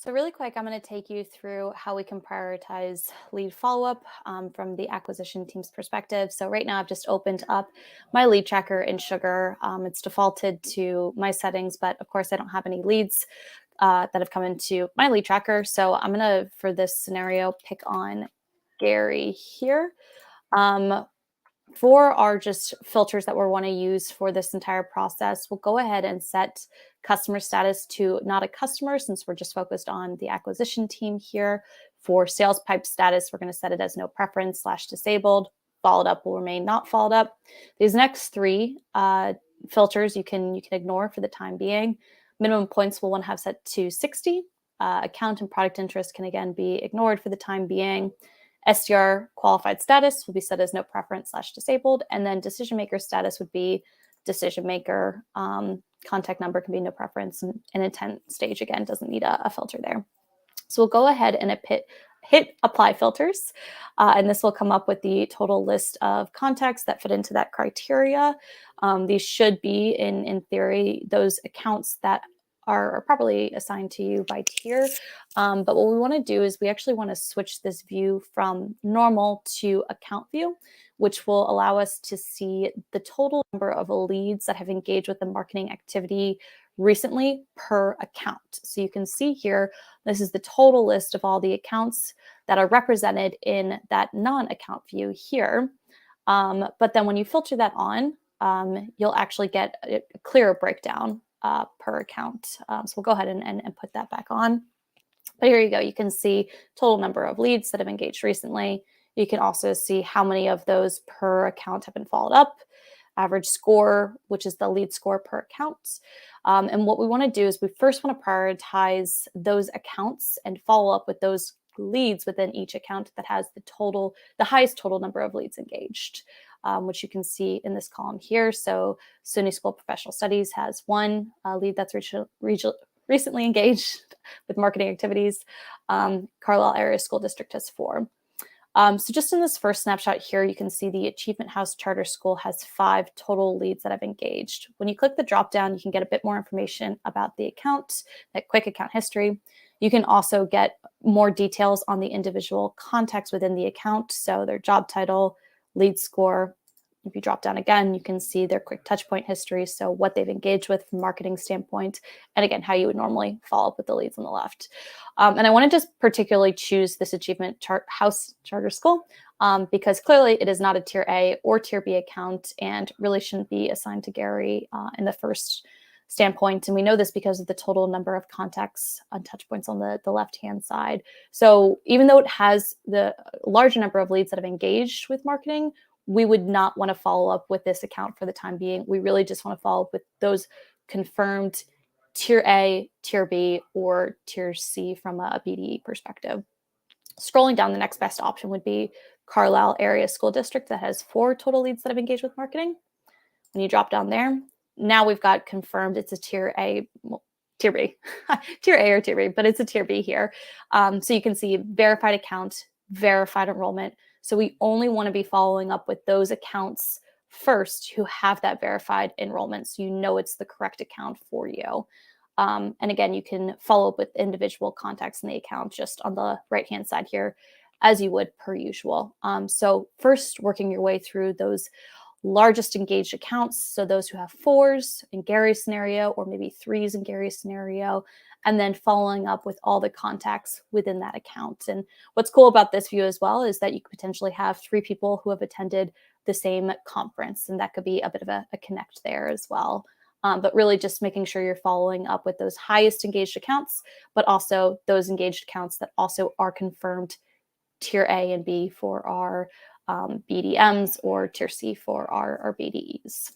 So really quick, I'm going to take you through how we can prioritize lead follow-up from the acquisition team's perspective. So right now I've just opened up my lead tracker in Sugar. It's defaulted to my settings, but of course I don't have any leads that have come into my lead tracker. So I'm going to, for this scenario, pick on Gary here. Um, for our just filters that we want to use for this entire process, we'll go ahead and set customer status to not a customer since we're just focused on the acquisition team here. For sales pipe status, we're going to set it as no preference / disabled. Followed up will remain not followed up. These next three filters you can ignore for the time being. Minimum points we'll want to have set to 60. Account and product interest can again be ignored for the time being. SDR qualified status will be set as no preference / disabled. And then decision maker status would be decision maker. Contact number can be no preference. And intent stage, again, doesn't need a filter there. So we'll go ahead and hit apply filters. And this will come up with the total list of contacts that fit into that criteria. These should be, in theory, those accounts that are properly assigned to you by tier. But what we want to do is we actually want to switch this view from normal to account view, which will allow us to see the total number of leads that have engaged with the marketing activity recently per account. So you can see here, this is the total list of all the accounts that are represented in that non-account view here. But then when you filter that on, you'll actually get a clearer breakdown per account. So we'll go ahead and put that back on. But here you go. You can see total number of leads that have engaged recently. You can also see how many of those per account have been followed up, average score, which is the lead score per account. And what we want to do is we first want to prioritize those accounts and follow up with those leads within each account that has the highest total number of leads engaged, which you can see in this column here. So SUNY School of Professional Studies has one lead that's recently engaged with marketing activities. Carlisle Area School District has 4. So just in this first snapshot here, you can see the Achievement House Charter School has 5 total leads that have engaged. When you click the drop down, you can get a bit more information about the account, that quick account history. You can also get more details on the individual contacts within the account. So their job title, lead score. If you drop down again, you can see their quick touch point history. So what they've engaged with from a marketing standpoint. And again, how you would normally follow up with the leads on the left. And I want to just particularly choose this Achievement House Charter School because clearly it is not a tier A or tier B account and really shouldn't be assigned to Gary in the first standpoint. And we know this because of the total number of contacts on touch points on the left-hand side. So even though it has the larger number of leads that have engaged with marketing, we would not want to follow up with this account for the time being. We really just want to follow up with those confirmed tier A, tier B, or tier C from a BDE perspective. Scrolling down, the next best option would be Carlisle Area School District that has 4 total leads that have engaged with marketing. When you drop down there, now we've got confirmed it's a tier A, tier B, tier A or tier B, but it's a tier B here. So you can see verified account, verified enrollment. So we only want to be following up with those accounts first who have that verified enrollment, so you know it's the correct account for you. And again, you can follow up with individual contacts in the account just on the right-hand side here, as you would per usual. So first, working your way through those largest engaged accounts, so those who have 4s in Gary's scenario, or maybe 3s in Gary's scenario, and then following up with all the contacts within that account. And what's cool about this view as well is that you could potentially have 3 people who have attended the same conference, and that could be a bit of a connect there as well. But really just making sure you're following up with those highest engaged accounts, but also those engaged accounts that also are confirmed tier A and B for our BDMs or tier C for our BDEs.